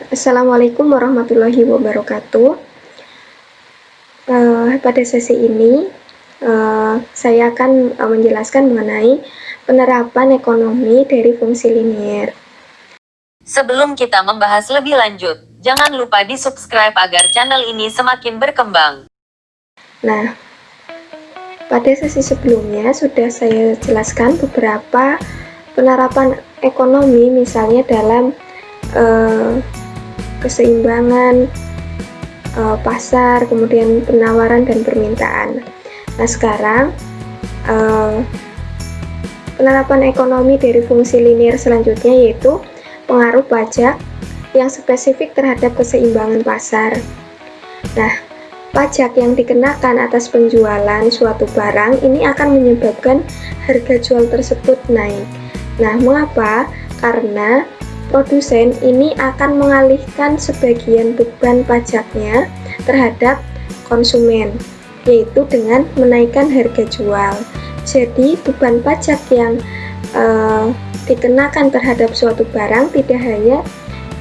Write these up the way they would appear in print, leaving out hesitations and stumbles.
Assalamualaikum warahmatullahi wabarakatuh. Pada sesi ini saya akan menjelaskan mengenai penerapan ekonomi dari fungsi linier. Sebelum kita membahas lebih lanjut, jangan lupa di-subscribe agar channel ini semakin berkembang. Nah, pada sesi sebelumnya sudah saya jelaskan beberapa penerapan ekonomi, misalnya dalam keseimbangan pasar, kemudian penawaran dan permintaan. Nah, sekarang penerapan ekonomi dari fungsi linier selanjutnya yaitu pengaruh pajak yang spesifik terhadap keseimbangan pasar. Nah, pajak yang dikenakan atas penjualan suatu barang ini akan menyebabkan harga jual tersebut naik. Nah, mengapa? Karena produsen ini akan mengalihkan sebagian beban pajaknya terhadap konsumen, yaitu dengan menaikkan harga jual. Jadi, beban pajak yang dikenakan terhadap suatu barang tidak hanya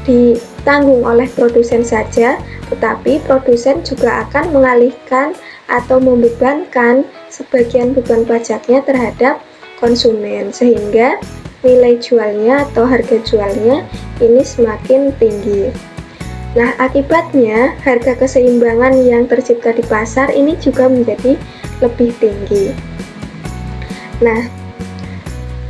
ditanggung oleh produsen saja, tetapi produsen juga akan mengalihkan atau membebankan sebagian beban pajaknya terhadap konsumen, sehingga nilai jualnya atau harga jualnya ini semakin tinggi. Nah, akibatnya harga keseimbangan yang tercipta di pasar ini juga menjadi lebih tinggi. Nah,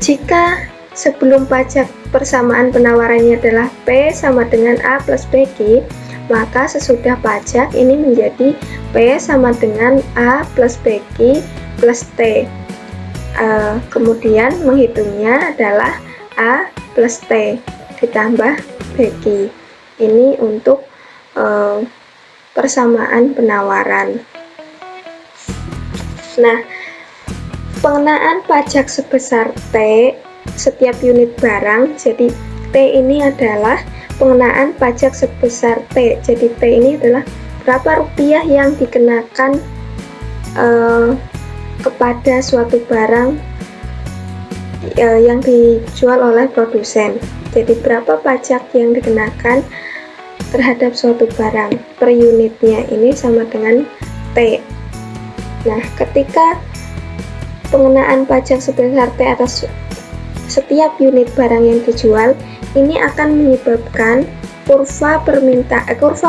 jika sebelum pajak persamaan penawarannya adalah P sama dengan A plus BQ, maka sesudah pajak ini menjadi P sama dengan A plus BQ plus T. Kemudian menghitungnya adalah A plus T ditambah BQ. Ini untuk persamaan penawaran. Nah, pengenaan pajak sebesar T setiap unit barang, jadi T ini adalah pengenaan pajak sebesar T. Jadi T ini adalah berapa rupiah yang dikenakan kepada suatu barang yang dijual oleh produsen. Jadi berapa pajak yang dikenakan terhadap suatu barang per unitnya ini sama dengan T. Nah, ketika pengenaan pajak sebesar T atas setiap unit barang yang dijual, ini akan menyebabkan kurva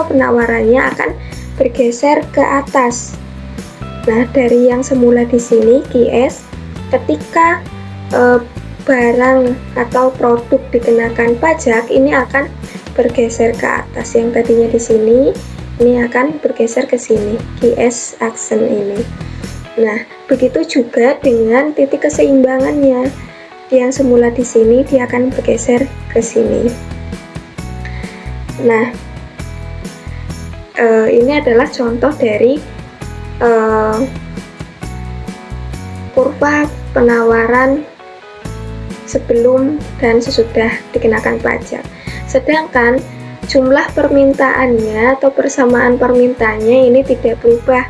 penawarannya akan bergeser ke atas. Nah, dari yang semula di sini QS, ketika barang atau produk dikenakan pajak, ini akan bergeser ke atas. Yang tadinya di sini, ini akan bergeser ke sini, QS aksen ini. Nah, begitu juga dengan titik keseimbangannya. Yang semula di sini, dia akan bergeser ke sini. Nah, ini adalah contoh dari kurva penawaran sebelum dan sesudah dikenakan pajak. Sedangkan jumlah permintaannya atau persamaan permintaannya ini tidak berubah,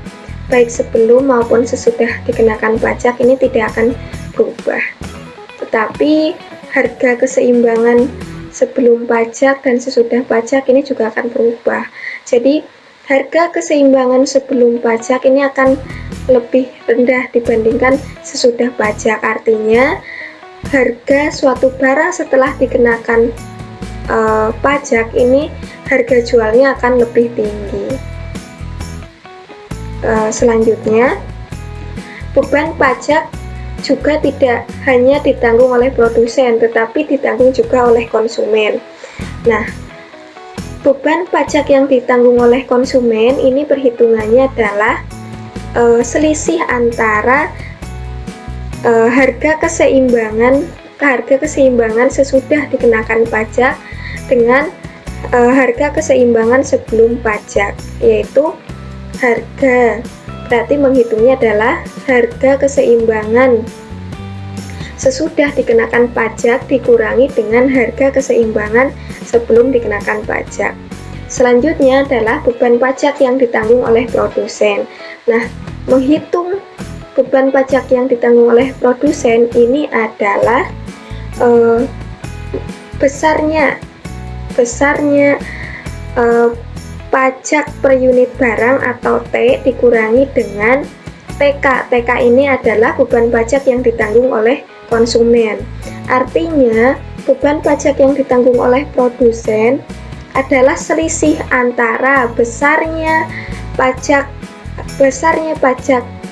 baik sebelum maupun sesudah dikenakan pajak ini tidak akan berubah. Tetapi harga keseimbangan sebelum pajak dan sesudah pajak ini juga akan berubah. Jadi harga keseimbangan sebelum pajak ini akan lebih rendah dibandingkan sesudah pajak. Artinya harga suatu barang setelah dikenakan pajak ini harga jualnya akan lebih tinggi. Selanjutnya, beban pajak juga tidak hanya ditanggung oleh produsen, tetapi ditanggung juga oleh konsumen. Nah, beban pajak yang ditanggung oleh konsumen ini perhitungannya adalah selisih antara harga keseimbangan sesudah dikenakan pajak dengan harga keseimbangan sebelum pajak, yaitu berarti menghitungnya adalah harga keseimbangan sesudah dikenakan pajak dikurangi dengan harga keseimbangan sebelum dikenakan pajak. Selanjutnya adalah beban pajak yang ditanggung oleh produsen. Nah, menghitung beban pajak yang ditanggung oleh produsen ini adalah besarnya besarnya pajak per unit barang atau T dikurangi dengan TK. TK ini adalah beban pajak yang ditanggung oleh konsumen. Artinya, beban pajak yang ditanggung oleh produsen adalah selisih antara besarnya pajak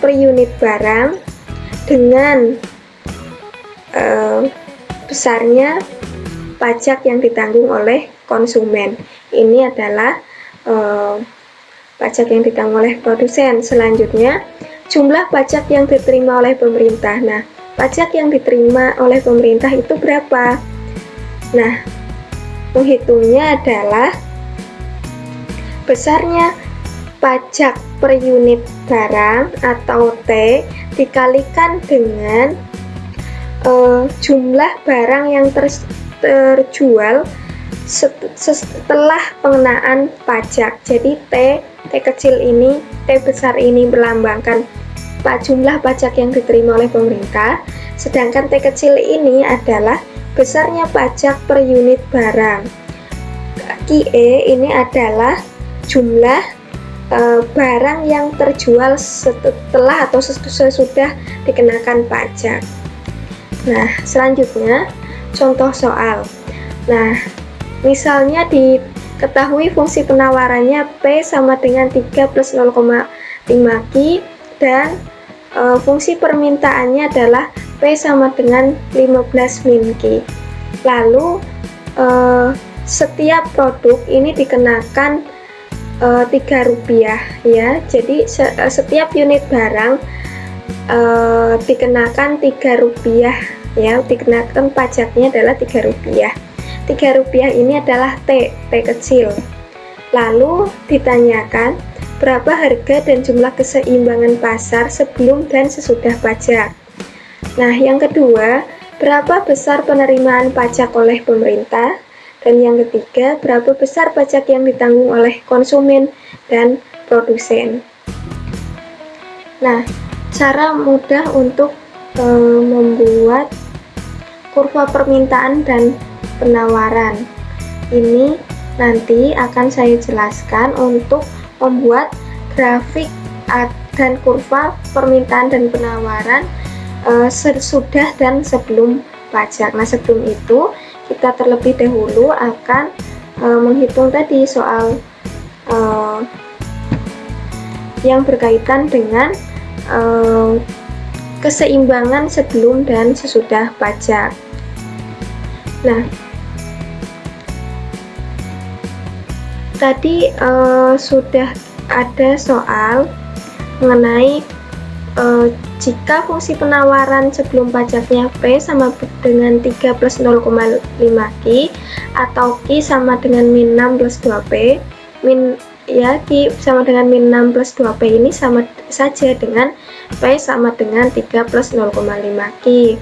per unit barang dengan besarnya pajak yang ditanggung oleh konsumen. Ini adalah pajak yang ditanggung oleh produsen. Selanjutnya, jumlah pajak yang diterima oleh pemerintah. Nah, pajak yang diterima oleh pemerintah itu berapa? Nah, menghitungnya adalah besarnya pajak per unit barang atau T dikalikan dengan jumlah barang yang terjual setelah pengenaan pajak. Jadi T kecil ini, T besar ini melambangkan jumlah pajak yang diterima oleh pemerintah, sedangkan T kecil ini adalah besarnya pajak per unit barang. QE ini adalah jumlah barang yang terjual setelah atau sesudah dikenakan pajak. Nah, selanjutnya contoh soal. Nah, misalnya diketahui fungsi penawarannya P sama dengan 3 plus 0,5 Q dan fungsi permintaannya adalah P sama dengan 15 min Q. Lalu setiap produk ini dikenakan Rp3 ya. Jadi setiap unit barang dikenakan Rp3 ya, dikenakan pajaknya adalah Rp3. Rp3 ini adalah T kecil. Lalu ditanyakan berapa harga dan jumlah keseimbangan pasar sebelum dan sesudah pajak. Nah, yang kedua, berapa besar penerimaan pajak oleh pemerintah? Dan yang ketiga, berapa besar pajak yang ditanggung oleh konsumen dan produsen? Nah, cara mudah untuk membuat kurva permintaan dan penawaran ini nanti akan saya jelaskan untuk membuat grafik dan kurva permintaan dan penawaran sesudah dan sebelum pajak. Nah, sebelum itu kita terlebih dahulu akan menghitung tadi soal yang berkaitan dengan keseimbangan sebelum dan sesudah pajak. Nah, tadi sudah ada soal mengenai jika fungsi penawaran sebelum pajaknya P sama dengan 3 plus 0,5 Q atau Q sama dengan min 6 plus 2P, Q sama dengan min 6 plus 2P ini sama saja dengan P sama dengan 3 plus 0,5 Q.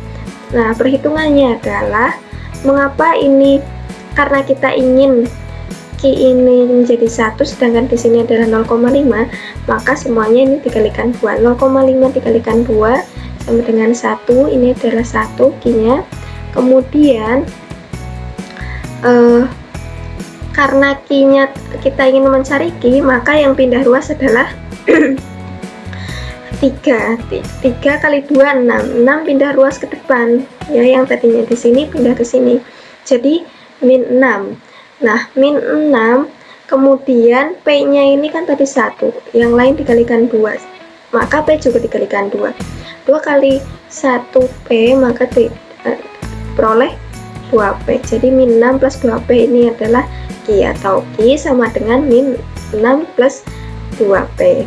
Nah, perhitungannya adalah mengapa ini, karena kita ingin Q ini menjadi 1 sedangkan di sini adalah 0,5, maka semuanya ini dikalikan 2. 0,5 dikalikan 2 sama dengan 1, ini adalah 1 Q-nya. Kemudian karena Q-nya kita ingin mencari Q, maka yang pindah ruas adalah 3 kali 2 6 pindah ruas ke depan ya, yang tadinya di sini pindah ke sini, jadi min 6. Nah, min 6 kemudian P nya ini kan tadi 1, yang lain dikalikan 2, maka P juga dikalikan 2 kali 1 P maka diperoleh 2P, jadi min 6 plus 2P ini adalah Q atau Q sama dengan min 6 plus 2P.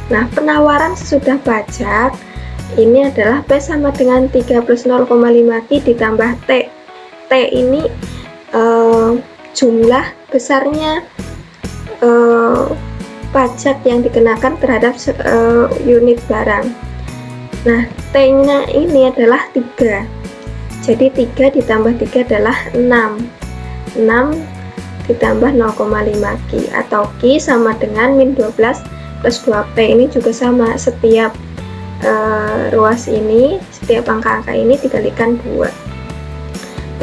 Nah, penawaran sesudah pajak ini adalah P sama dengan 3 plus 0,5 Q ditambah T. T ini jumlah besarnya pajak yang dikenakan terhadap unit barang. Nah, T-nya ini adalah 3. Jadi 3 ditambah 3 adalah 6. 6 ditambah 0,5 Q atau Q sama dengan min 12 plus 2P. Ini juga sama, setiap ruas ini, setiap angka-angka ini dikalikan 2.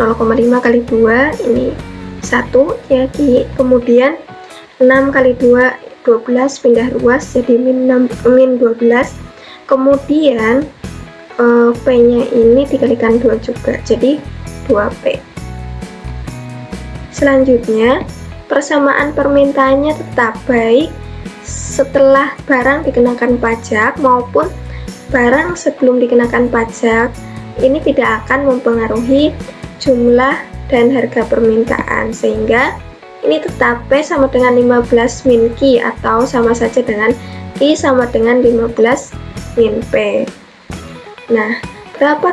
0,5 kali 2 ini 1 ya, kemudian 6 kali 2 12 pindah ruas jadi min 12, kemudian P nya ini dikalikan 2 juga jadi 2P. Selanjutnya persamaan permintaannya tetap baik setelah barang dikenakan pajak maupun barang sebelum dikenakan pajak. Ini tidak akan mempengaruhi jumlah dan harga permintaan, sehingga ini tetap P sama dengan 15 min Q atau sama saja dengan Q sama dengan 15 min P. Nah, berapa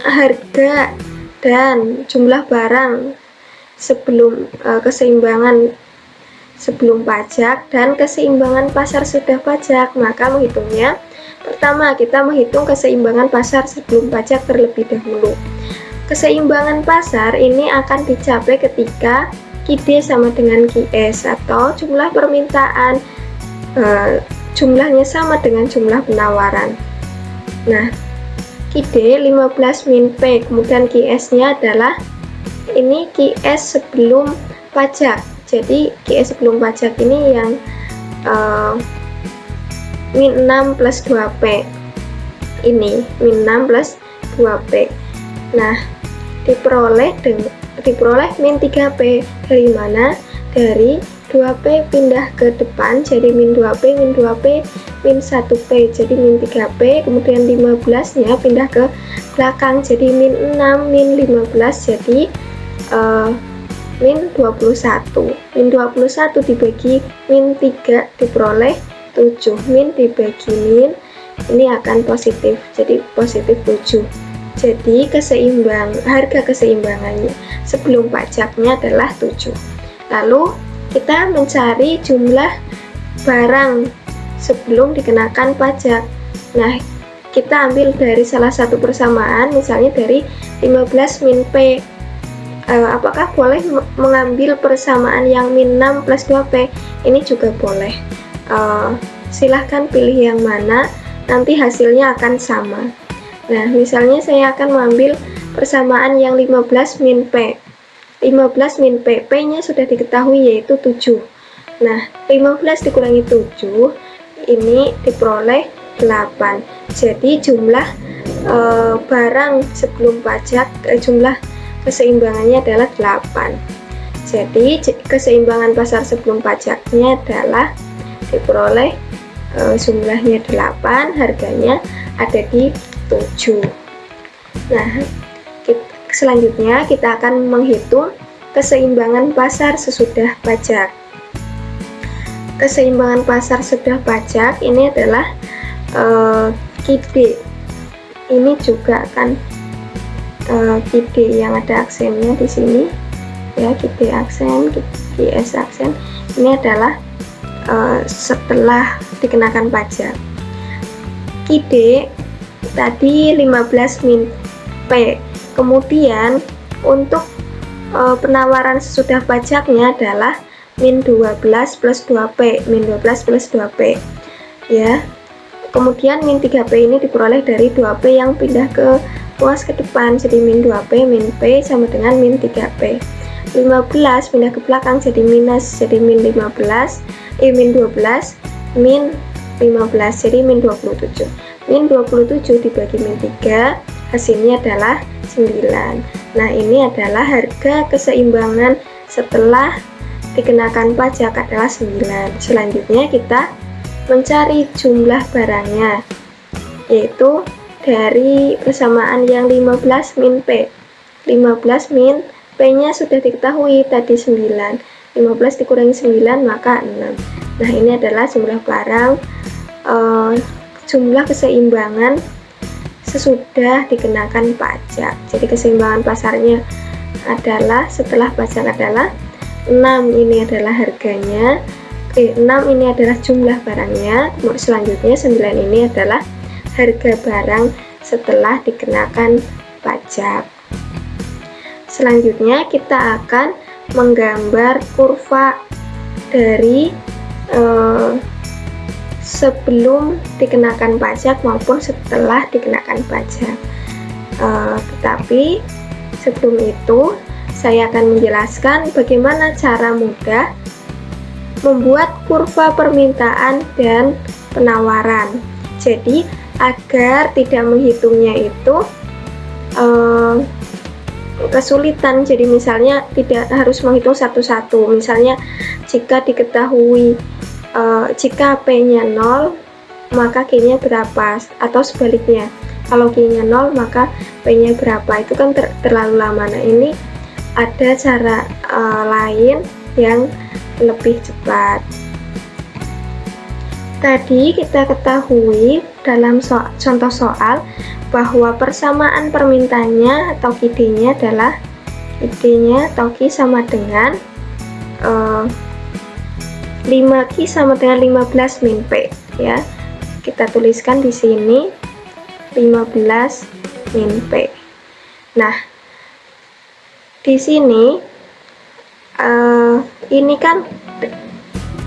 harga dan jumlah barang sebelum keseimbangan sebelum pajak dan keseimbangan pasar sudah pajak? Maka menghitungnya, pertama kita menghitung keseimbangan pasar sebelum pajak terlebih dahulu. Keseimbangan pasar ini akan dicapai ketika QD sama dengan QS atau jumlah permintaan jumlahnya sama dengan jumlah penawaran. Nah, QD 15 min P, kemudian QS nya adalah ini QS sebelum pajak. Jadi QS sebelum pajak ini yang min 6 plus 2P, ini min 6 plus 2P. Nah, diperoleh min 3P. Dari mana? Dari 2P pindah ke depan jadi min 2P, min 2P, min 1P jadi min 3P, kemudian 15 nya pindah ke belakang jadi min 6, min 15 jadi min 21. Min 21 dibagi min 3 diperoleh 7. Min dibagi min ini akan positif, jadi positif 7. Jadi harga keseimbangannya sebelum pajaknya adalah 7. Lalu kita mencari jumlah barang sebelum dikenakan pajak. Nah, kita ambil dari salah satu persamaan, misalnya dari 15 min P. Apakah boleh mengambil persamaan yang min 6 plus 2P? Ini juga boleh. Silahkan pilih yang mana, nanti hasilnya akan sama. Nah, misalnya saya akan mengambil persamaan yang 15 min P. 15 min P, P nya sudah diketahui yaitu 7. Nah, 15 dikurangi 7 ini diperoleh 8. Jadi jumlah barang sebelum pajak, jumlah keseimbangannya adalah 8. Jadi keseimbangan pasar sebelum pajaknya adalah diperoleh jumlahnya 8, harganya ada di 7. Nah, selanjutnya kita akan menghitung keseimbangan pasar sesudah pajak. Keseimbangan pasar sesudah pajak ini adalah QD. Ini juga akan QD yang ada aksennya di sini ya, QD aksen, QS aksen. Ini adalah setelah dikenakan pajak. QD tadi 15 min P. Kemudian untuk penawaran sesudah pajaknya adalah min 12 plus 2P, min 12 plus 2P ya. Kemudian min 3P ini diperoleh dari 2P yang pindah ke ruas ke depan, jadi min 2P min P sama dengan min 3P. 15 pindah ke belakang jadi minus, jadi min 15, min 12 min 15 jadi min 27. Min 27 dibagi min 3 hasilnya adalah 9. Nah, ini adalah harga keseimbangan setelah dikenakan pajak adalah 9. Selanjutnya kita mencari jumlah barangnya, yaitu dari persamaan yang 15 min P. 15 min P nya sudah diketahui tadi 9. 15 dikurangi 9 maka 6. Nah, ini adalah jumlah barang, jumlah keseimbangan sesudah dikenakan pajak. Jadi keseimbangan pasarnya adalah setelah pajak adalah 6, ini adalah harganya. 6 ini adalah jumlah barangnya. Selanjutnya 9 ini adalah harga barang setelah dikenakan pajak. Selanjutnya kita akan menggambar kurva dari sebelum dikenakan pajak maupun setelah dikenakan pajak. Tetapi sebelum itu saya akan menjelaskan bagaimana cara mudah membuat kurva permintaan dan penawaran. Jadi agar tidak menghitungnya itu kesulitan, jadi misalnya tidak harus menghitung satu-satu. Misalnya jika diketahui jika P-nya 0 maka Q-nya berapa, atau sebaliknya kalau Q-nya 0 maka P-nya berapa, itu kan terlalu lama. Nah, ini ada cara lain yang lebih cepat. Tadi kita ketahui dalam contoh soal bahwa persamaan permintaannya atau QD-nya adalah QD-nya atau Q sama dengan 5Q sama dengan 15 min P, ya. Kita tuliskan di sini 15 min P. Nah, di sini ini kan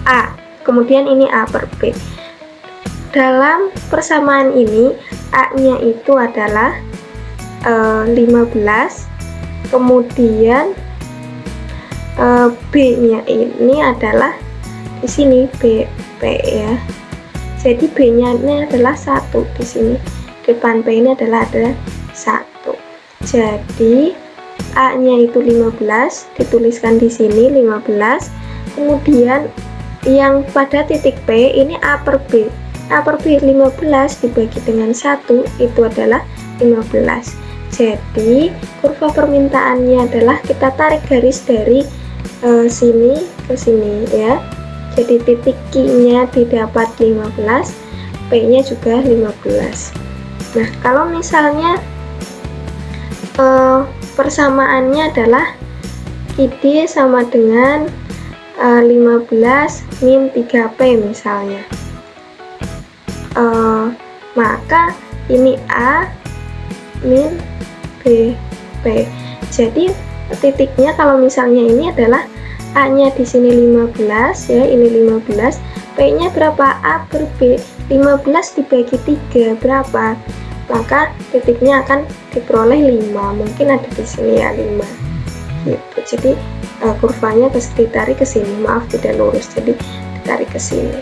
A, kemudian ini A per B. Dalam persamaan ini A-nya itu adalah 15, kemudian B-nya ini adalah di sini B ya. Jadi B-nya ini adalah 1 di sini. Depan P ini adalah 1. Jadi A-nya itu 15, dituliskan di sini 15. Kemudian yang pada titik P ini A per B. A per B 15 dibagi dengan 1 itu adalah 15. Jadi kurva permintaannya adalah kita tarik garis dari sini ke sini, ya. Jadi titik Q-nya didapat 15, P-nya juga 15. Nah, kalau misalnya persamaannya adalah QD sama dengan 15 min 3P misalnya, maka ini A min B P. Jadi titiknya kalau misalnya ini adalah A nya di sini 15, ya, ini 15, P nya berapa? A per B 15 dibagi 3 berapa? Maka titiknya akan diperoleh 5, mungkin ada di sini ya 5 gitu. Jadi kurvanya ditarik ke sini, maaf tidak lurus, jadi ditarik ke sini.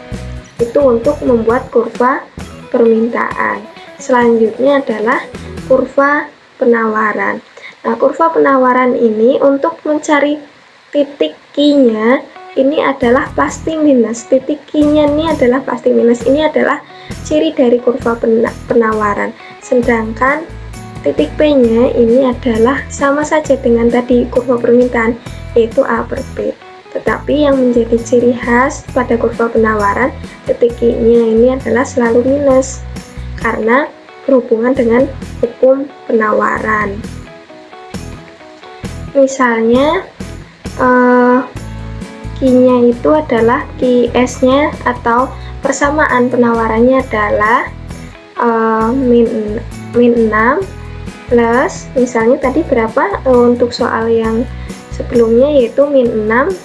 Itu untuk membuat kurva permintaan. Selanjutnya adalah kurva penawaran. Nah, kurva penawaran ini untuk mencari titik Q-nya ini adalah pasti minus. Titik Q-nya ini adalah pasti minus. Ini adalah ciri dari kurva penawaran. Sedangkan titik P-nya ini adalah sama saja dengan tadi kurva permintaan, yaitu A per B. Tetapi yang menjadi ciri khas pada kurva penawaran, titik Q-nya ini adalah selalu minus karena berhubungan dengan hukum penawaran. Misalnya Q-nya itu adalah QS-nya atau persamaan penawarannya adalah min 6 plus, misalnya tadi berapa untuk soal yang sebelumnya, yaitu min 6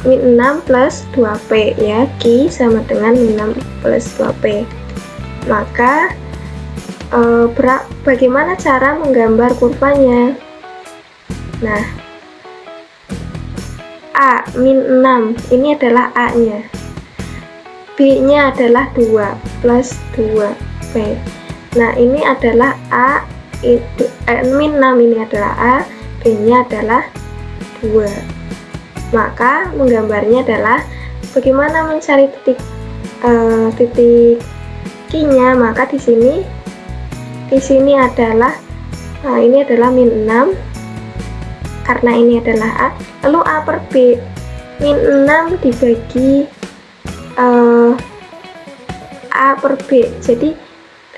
min 6 plus 2P, ya. Q sama dengan min 6 plus 2P. Maka bagaimana cara menggambar kurvanya? Nah, A min 6 ini adalah A nya, B nya adalah 2 plus 2P. Nah, ini adalah A itu min 6 ini adalah A, B nya adalah 2. Maka menggambarnya adalah bagaimana mencari titik Q-nya. Maka di sini adalah, nah, ini adalah min 6 karena ini adalah A. Lalu A per B, min 6 dibagi A per B. Jadi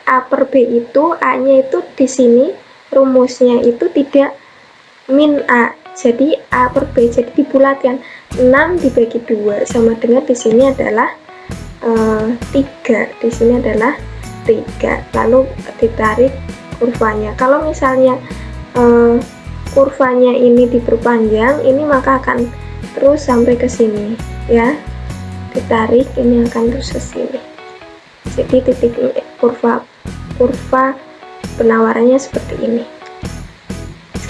A per B itu A nya itu di sini rumusnya itu tidak min A, jadi A per B, jadi dibulatkan 6 dibagi 2 sama dengan di sini adalah 3, di sini adalah 3. Lalu ditarik kurvanya. Kalau misalnya kurvanya ini diperpanjang, ini maka akan terus sampai ke sini, ya. Ditarik, ini akan terus ke sini. Jadi titik kurva penawarannya seperti ini.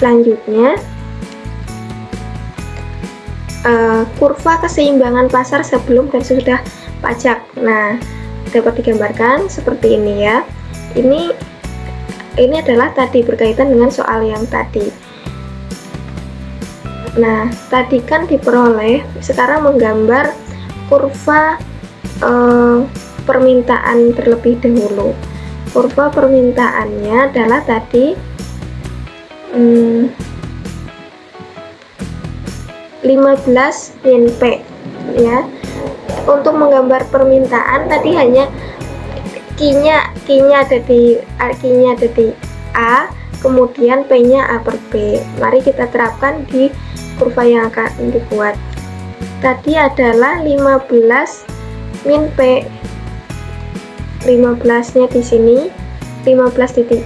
Selanjutnya, kurva keseimbangan pasar sebelum dan sesudah pajak. Nah, dapat digambarkan seperti ini ya. Ini adalah tadi berkaitan dengan soal yang tadi. Nah, tadi kan diperoleh, sekarang menggambar kurva permintaan terlebih dahulu. Kurva permintaannya adalah tadi 15 min P ya. Untuk menggambar permintaan tadi hanya Q-nya ada di A, kemudian P-nya A per B. Mari kita terapkan di kurva yang akan dibuat. Tadi adalah 15 min P. 15-nya di sini, 15 titik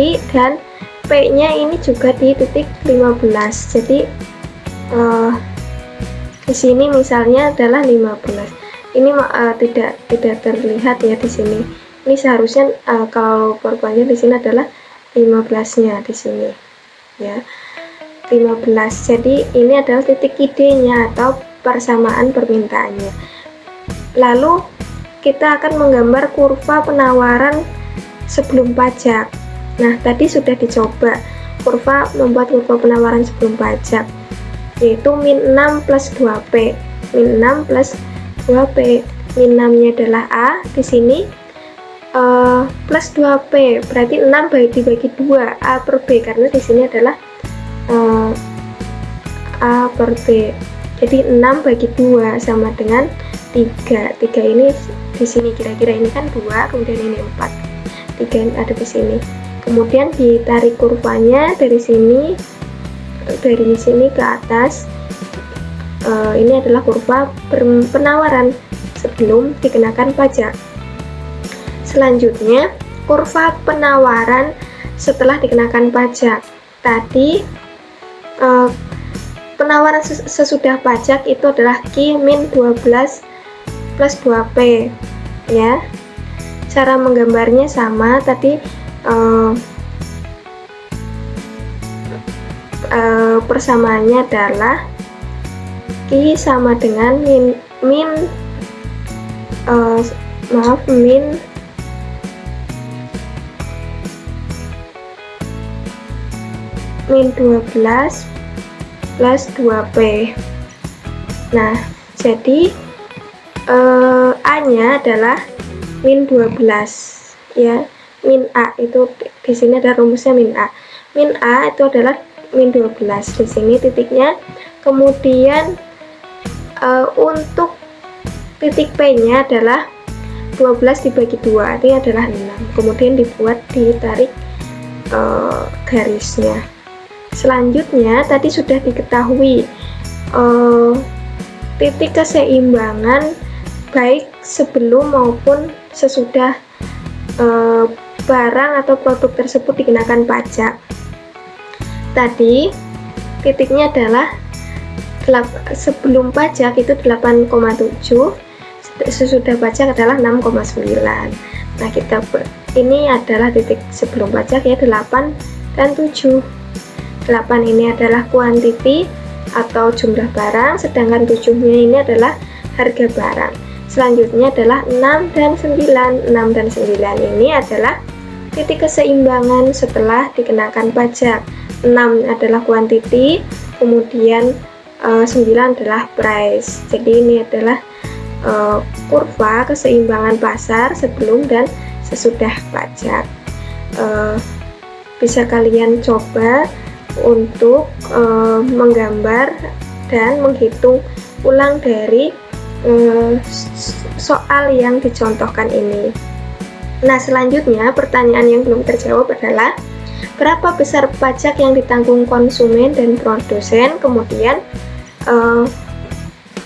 I, dan P-nya ini juga di titik 15. Jadi di sini misalnya adalah 15. Ini tidak terlihat ya di sini. Ini seharusnya kalau korbannya di sini adalah 15-nya di sini ya. 15. Jadi ini adalah titik ID-nya atau persamaan permintaannya. Lalu kita akan menggambar kurva penawaran sebelum pajak. Nah, tadi sudah dicoba membuat kurva penawaran sebelum pajak, yaitu min 6 plus 2P. Min 6 plus 2P. Min 6-nya adalah A di sini, plus 2P, berarti 6 dibagi 2, A per B, karena di sini adalah A per B. Jadi 6 bagi 2 sama dengan 3. 3 ini di sini kira-kira ini kan 2, kemudian ini 4. 3 ada di sini. Kemudian ditarik kurvanya dari sini ke atas. Ini adalah kurva penawaran sebelum dikenakan pajak. Selanjutnya, kurva penawaran setelah dikenakan pajak. Tadi penawaran sesudah pajak itu adalah Q min 12 plus 2P ya. Cara menggambarnya sama tadi, persamaannya adalah Q sama dengan min 12 plus 2P. Nah, jadi A-nya adalah min 12 ya. Min A itu di sini ada rumusnya min A. Min A itu adalah min 12 di sini titiknya. Kemudian untuk titik P-nya adalah 12 dibagi 2, artinya adalah 6. Kemudian ditarik garisnya. Selanjutnya tadi sudah diketahui titik keseimbangan baik sebelum maupun sesudah barang atau produk tersebut dikenakan pajak. Tadi titiknya adalah sebelum pajak itu 8,7, sesudah pajak adalah 6,9. Nah, ini adalah titik sebelum pajak ya, 8 dan 7. 8 ini adalah kuantiti atau jumlah barang, sedangkan 7-nya ini adalah harga barang. Selanjutnya adalah 6 dan 9. 6 dan 9 ini adalah titik keseimbangan setelah dikenakan pajak. 6 adalah kuantiti, kemudian 9 adalah price. Jadi ini adalah kurva keseimbangan pasar sebelum dan sesudah pajak. Bisa kalian coba untuk menggambar dan menghitung ulang dari soal yang dicontohkan ini. Nah, selanjutnya pertanyaan yang belum terjawab adalah berapa besar pajak yang ditanggung konsumen dan produsen, kemudian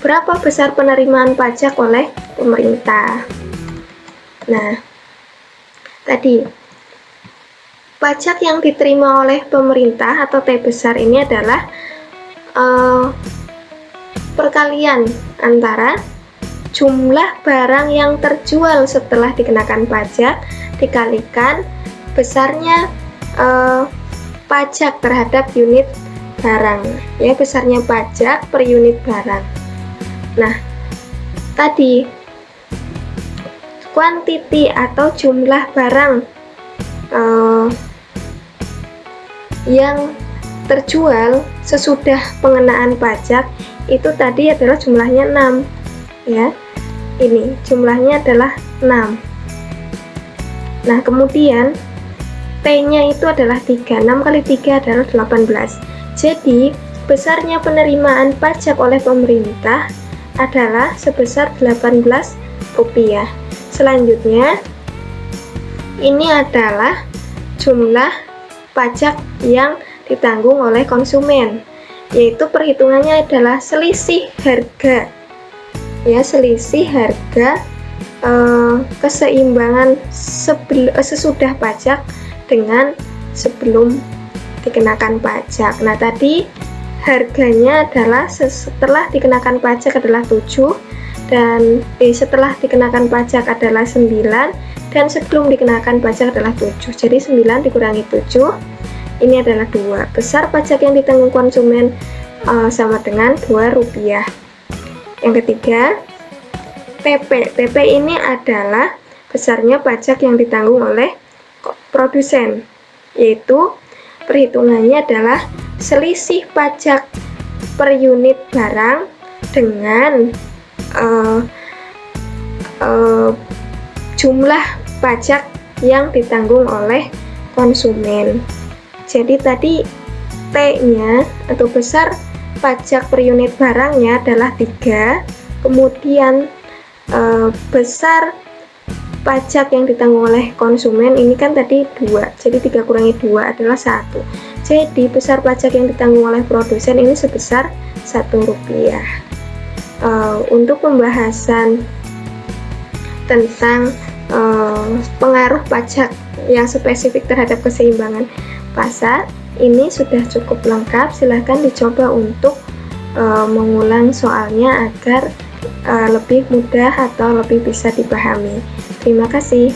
berapa besar penerimaan pajak oleh pemerintah. Nah, tadi pajak yang diterima oleh pemerintah atau T besar ini adalah perkalian antara jumlah barang yang terjual setelah dikenakan pajak dikalikan besarnya pajak terhadap unit barang, ya, besarnya pajak per unit barang. Nah, tadi quantity atau jumlah barang yang terjual sesudah pengenaan pajak itu tadi adalah jumlahnya 6, ya. Ini jumlahnya adalah 6. Nah, kemudian T-nya itu adalah 3. 6 kali 3 adalah 18. Jadi, besarnya penerimaan pajak oleh pemerintah adalah sebesar Rp18. Selanjutnya, ini adalah jumlah pajak yang ditanggung oleh konsumen, yaitu perhitungannya adalah selisih harga, ya, selisih harga keseimbangan sesudah pajak dengan sebelum dikenakan pajak. Nah, tadi harganya adalah setelah dikenakan pajak adalah 7 dan setelah dikenakan pajak adalah 9 dan sebelum dikenakan pajak adalah 7. Jadi 9 dikurangi 7 ini adalah 2. Besar pajak yang ditanggung konsumen sama dengan Rp2. Yang ketiga, TP. TP ini adalah besarnya pajak yang ditanggung oleh produsen, yaitu perhitungannya adalah selisih pajak per unit barang dengan jumlah pajak yang ditanggung oleh konsumen. Jadi tadi T-nya atau besar pajak per unit barangnya adalah 3, kemudian besar pajak yang ditanggung oleh konsumen ini kan tadi 2, jadi 3 kurangi 2 adalah 1. Jadi besar pajak yang ditanggung oleh produsen ini sebesar Rp1. Untuk pembahasan tentang pengaruh pajak yang spesifik terhadap keseimbangan pasar ini sudah cukup lengkap. Silahkan dicoba untuk mengulang soalnya agar lebih mudah atau lebih bisa dipahami. Terima kasih.